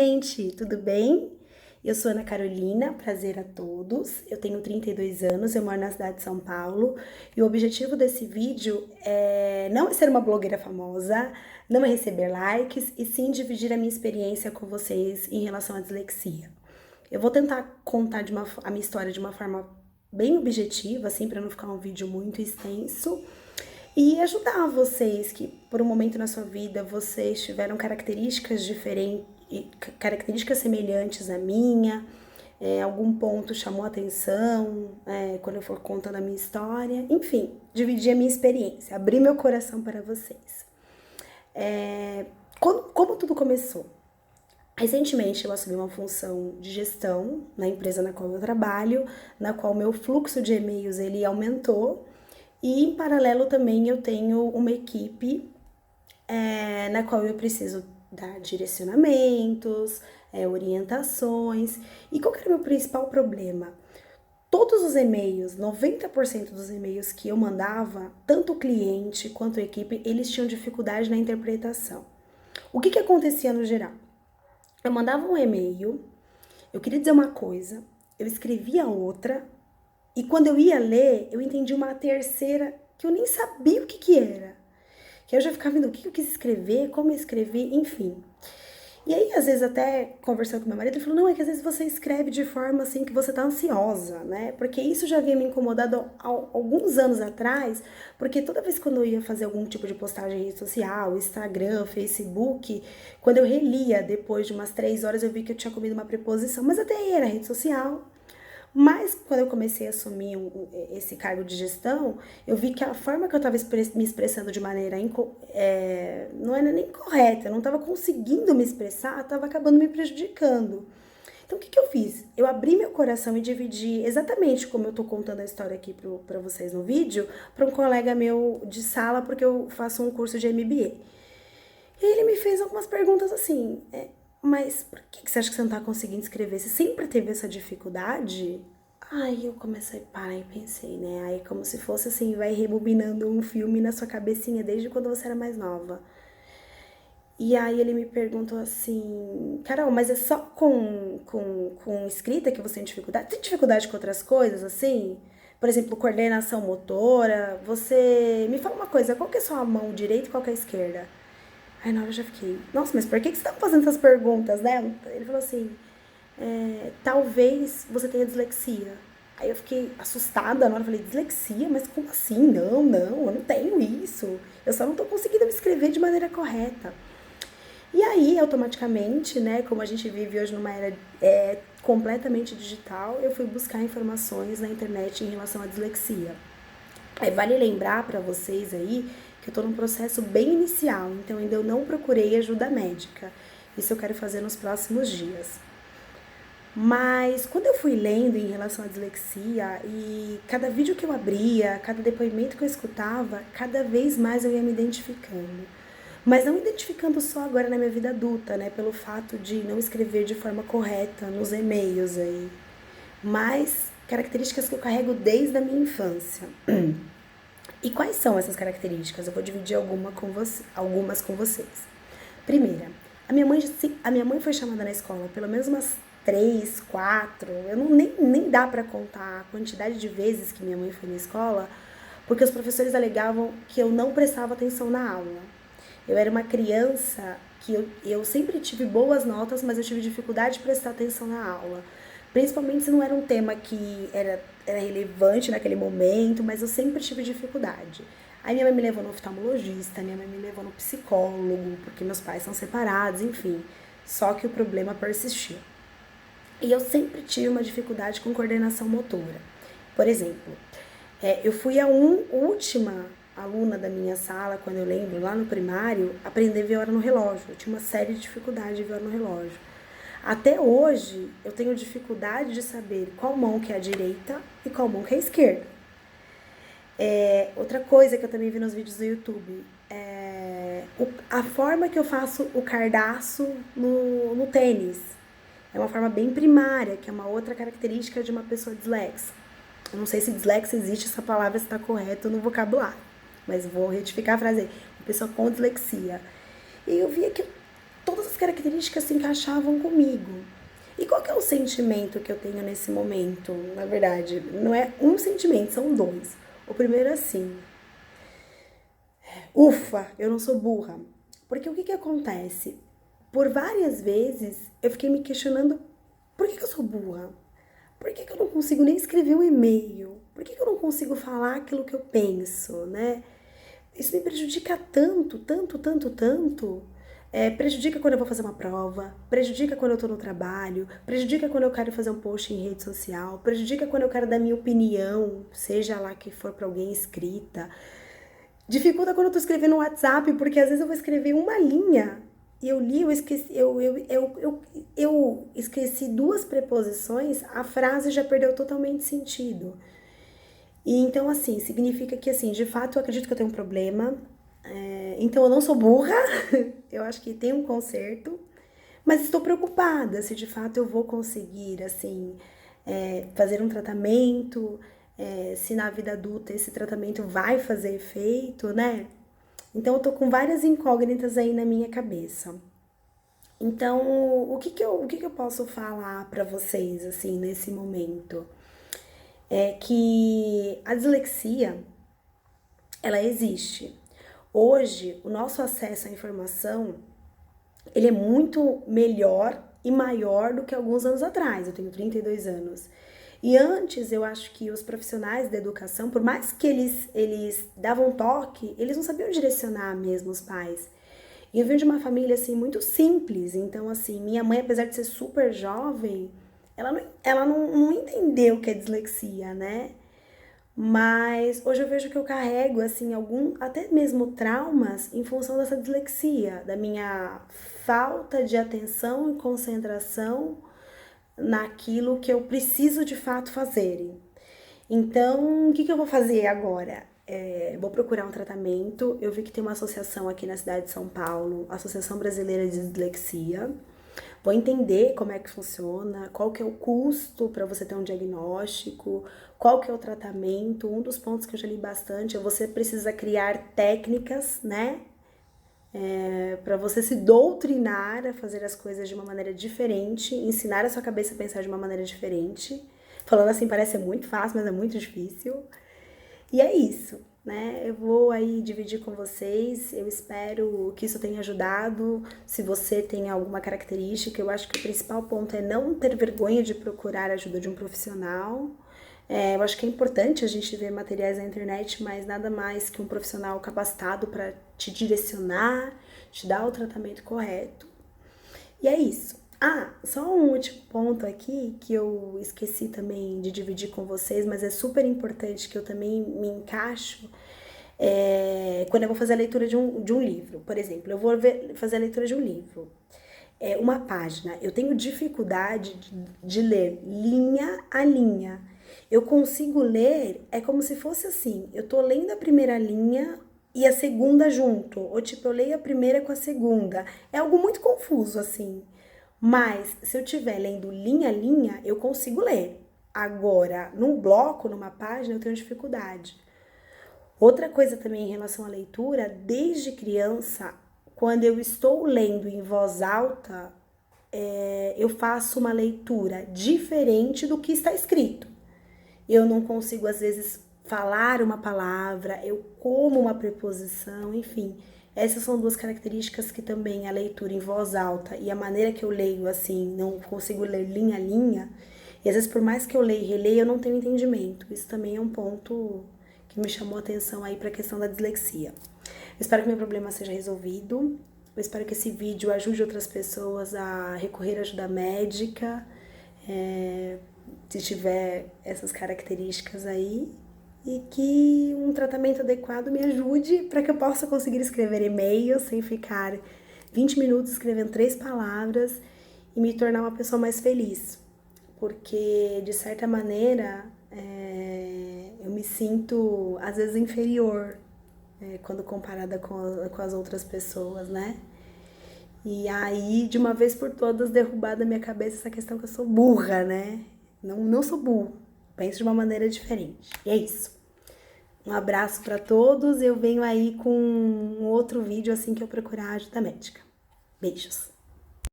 Gente, tudo bem? Eu sou Ana Carolina, prazer a todos. Eu tenho 32 anos, eu moro na cidade de São Paulo e o objetivo desse vídeo não é ser uma blogueira famosa, não é receber likes e sim dividir a minha experiência com vocês em relação à dislexia. Eu vou tentar contar a minha história de uma forma bem objetiva, assim, para não ficar um vídeo muito extenso e ajudar vocês que por um momento na sua vida vocês tiveram características diferentes, características semelhantes à minha, algum ponto chamou atenção, quando eu for contando a minha história, enfim, dividir a minha experiência, abrir meu coração para vocês. Como tudo começou? Recentemente eu assumi uma função de gestão na empresa na qual eu trabalho, na qual meu fluxo de e-mails ele aumentou e em paralelo também eu tenho uma equipe na qual eu preciso dar direcionamentos, orientações. E qual que era o meu principal problema? Todos os e-mails, 90% dos e-mails que eu mandava, tanto o cliente quanto a equipe, eles tinham dificuldade na interpretação. O que acontecia no geral? Eu mandava um e-mail, eu queria dizer uma coisa, eu escrevia outra, e quando eu ia ler, eu entendi uma terceira que eu nem sabia o que era. Que eu já ficava vendo o que eu quis escrever, como eu escrevi, enfim. E aí, às vezes, até conversando com meu marido, ele falou, não, é que às vezes você escreve de forma assim que você tá ansiosa, né? Porque isso já havia me incomodado há alguns anos atrás, porque toda vez quando eu ia fazer algum tipo de postagem em rede social, Instagram, Facebook, quando eu relia depois de umas 3 horas, eu vi que eu tinha comido uma preposição, mas até aí era rede social. Mas quando eu comecei a assumir esse cargo de gestão, eu vi que a forma que eu estava me expressando de maneira não era nem correta, eu não estava conseguindo me expressar, estava acabando me prejudicando. Então o que eu fiz? Eu abri meu coração e dividi exatamente como eu estou contando a história aqui para vocês no vídeo, para um colega meu de sala, porque eu faço um curso de MBA. E ele me fez algumas perguntas assim, mas por que você acha que você não tá conseguindo escrever? Você sempre teve essa dificuldade? Aí eu comecei a parar e pensei, né? Aí como se fosse assim, vai rebobinando um filme na sua cabecinha desde quando você era mais nova. E aí ele me perguntou assim, Carol, mas é só com escrita que você tem dificuldade? Tem dificuldade com outras coisas, assim? Por exemplo, coordenação motora, você... Me fala uma coisa, qual que é a sua mão direita e qual que é a esquerda? Aí na hora eu já fiquei, nossa, mas por que você tá fazendo essas perguntas, né? Ele falou assim, talvez você tenha dislexia. Aí eu fiquei assustada na hora, eu falei, dislexia? Mas como assim? Não, eu não tenho isso. Eu só não tô conseguindo me escrever de maneira correta. E aí, automaticamente, né, como a gente vive hoje numa era completamente digital, eu fui buscar informações na internet em relação à dislexia. Vale lembrar para vocês aí que eu tô num processo bem inicial, então ainda eu não procurei ajuda médica. Isso eu quero fazer nos próximos dias. Mas quando eu fui lendo em relação à dislexia e cada vídeo que eu abria, cada depoimento que eu escutava, cada vez mais eu ia me identificando. Mas não me identificando só agora na minha vida adulta, né? Pelo fato de não escrever de forma correta nos e-mails aí. Mas características que eu carrego desde a minha infância. E quais são essas características? Eu vou dividir algumas com vocês. Primeira, a minha mãe foi chamada na escola pelo menos umas 3, 4, eu não, nem dá pra contar a quantidade de vezes que minha mãe foi na escola, porque os professores alegavam que eu não prestava atenção na aula. Eu era uma criança que eu sempre tive boas notas, mas eu tive dificuldade de prestar atenção na aula. Principalmente se não era um tema que era relevante naquele momento, mas eu sempre tive dificuldade. Aí minha mãe me levou no oftalmologista, minha mãe me levou no psicólogo, porque meus pais são separados, enfim. Só que o problema persistiu. E eu sempre tive uma dificuldade com coordenação motora. Por exemplo, eu fui a última aluna da minha sala, quando eu lembro, lá no primário, aprender a ver hora no relógio. Eu tinha uma série de dificuldades de ver hora no relógio. Até hoje, eu tenho dificuldade de saber qual mão que é a direita e qual mão que é a esquerda. Outra coisa que eu também vi nos vídeos do YouTube, a forma que eu faço o cardaço no tênis. É uma forma bem primária, que é uma outra característica de uma pessoa dislexa. Eu não sei se dislexia existe, essa palavra está correta no vocabulário, mas vou retificar a frase aí. Uma pessoa com dislexia. E eu via que todas as características se encaixavam comigo. E qual que é o sentimento que eu tenho nesse momento? Na verdade, não é um sentimento, são dois. O primeiro é assim, ufa, eu não sou burra. Porque o que que acontece? Por várias vezes eu fiquei me questionando, por que que eu sou burra? Por que que eu não consigo nem escrever um e-mail? Por que que eu não consigo falar aquilo que eu penso, né? Isso me prejudica tanto, tanto, tanto, tanto. Prejudica quando eu vou fazer uma prova, prejudica quando eu tô no trabalho, prejudica quando eu quero fazer um post em rede social, prejudica quando eu quero dar minha opinião, seja lá que for pra alguém escrita. Dificulta quando eu tô escrevendo no WhatsApp, porque às vezes eu vou escrever uma linha e eu li, eu esqueci, eu esqueci duas preposições, a frase já perdeu totalmente sentido. E então, assim, significa que, assim, de fato, eu acredito que eu tenho um problema. Então, eu não sou burra, eu acho que tem um conserto, mas estou preocupada se de fato eu vou conseguir, assim, fazer um tratamento, se na vida adulta esse tratamento vai fazer efeito, né? Então, eu tô com várias incógnitas aí na minha cabeça. Então, o que que eu posso falar pra vocês, assim, nesse momento? É que a dislexia, ela existe. Hoje, o nosso acesso à informação, ele é muito melhor e maior do que alguns anos atrás. Eu tenho 32 anos. E antes, eu acho que os profissionais da educação, por mais que eles davam toque, eles não sabiam direcionar mesmo os pais. E eu venho de uma família, assim, muito simples. Então, assim, minha mãe, apesar de ser super jovem, ela não entendeu o que é dislexia, né? Mas hoje eu vejo que eu carrego, assim, até mesmo traumas em função dessa dislexia, da minha falta de atenção e concentração naquilo que eu preciso de fato fazer. Então, o que que eu vou fazer agora? Vou procurar um tratamento. Eu vi que tem uma associação aqui na cidade de São Paulo, Associação Brasileira de Dislexia. Vou entender como é que funciona, qual que é o custo para você ter um diagnóstico, qual que é o tratamento. Um dos pontos que eu já li bastante é você precisa criar técnicas, né? Para você se doutrinar a fazer as coisas de uma maneira diferente, ensinar a sua cabeça a pensar de uma maneira diferente. Falando assim parece ser muito fácil, mas é muito difícil. E é isso, né? Eu vou aí dividir com vocês. Eu espero que isso tenha ajudado. Se você tem alguma característica, eu acho que o principal ponto é não ter vergonha de procurar a ajuda de um profissional. Eu acho que é importante a gente ver materiais na internet, mas nada mais que um profissional capacitado para te direcionar, te dar o tratamento correto. E é isso. Ah, só um último ponto aqui que eu esqueci também de dividir com vocês, mas é super importante que eu também me encaixo quando eu vou fazer a leitura de um livro. Por exemplo, eu vou fazer a leitura de um livro. Uma página. Eu tenho dificuldade de ler linha a linha. Eu consigo ler, é como se fosse assim, eu tô lendo a primeira linha e a segunda junto, ou tipo, eu leio a primeira com a segunda. É algo muito confuso, assim. Mas se eu estiver lendo linha a linha, eu consigo ler. Agora, num bloco, numa página, eu tenho dificuldade. Outra coisa também em relação à leitura, desde criança, quando eu estou lendo em voz alta, eu faço uma leitura diferente do que está escrito. Eu não consigo, às vezes, falar uma palavra, eu como uma preposição, enfim. Essas são duas características que também a leitura em voz alta e a maneira que eu leio, assim, não consigo ler linha a linha. E às vezes, por mais que eu leia e releia, eu não tenho entendimento. Isso também é um ponto que me chamou a atenção aí para a questão da dislexia. Eu espero que meu problema seja resolvido. Eu espero que esse vídeo ajude outras pessoas a recorrer à ajuda médica, se tiver essas características aí, e que um tratamento adequado me ajude para que eu possa conseguir escrever e-mail sem ficar 20 minutos escrevendo 3 palavras e me tornar uma pessoa mais feliz. Porque, de certa maneira, eu me sinto, às vezes, inferior quando comparada com as outras pessoas, né? E aí, de uma vez por todas, derrubar da minha cabeça essa questão que eu sou burra, né? Não sou burro, penso de uma maneira diferente. E é isso. Um abraço para todos, eu venho aí com um outro vídeo assim que eu procurar ajuda médica. Beijos!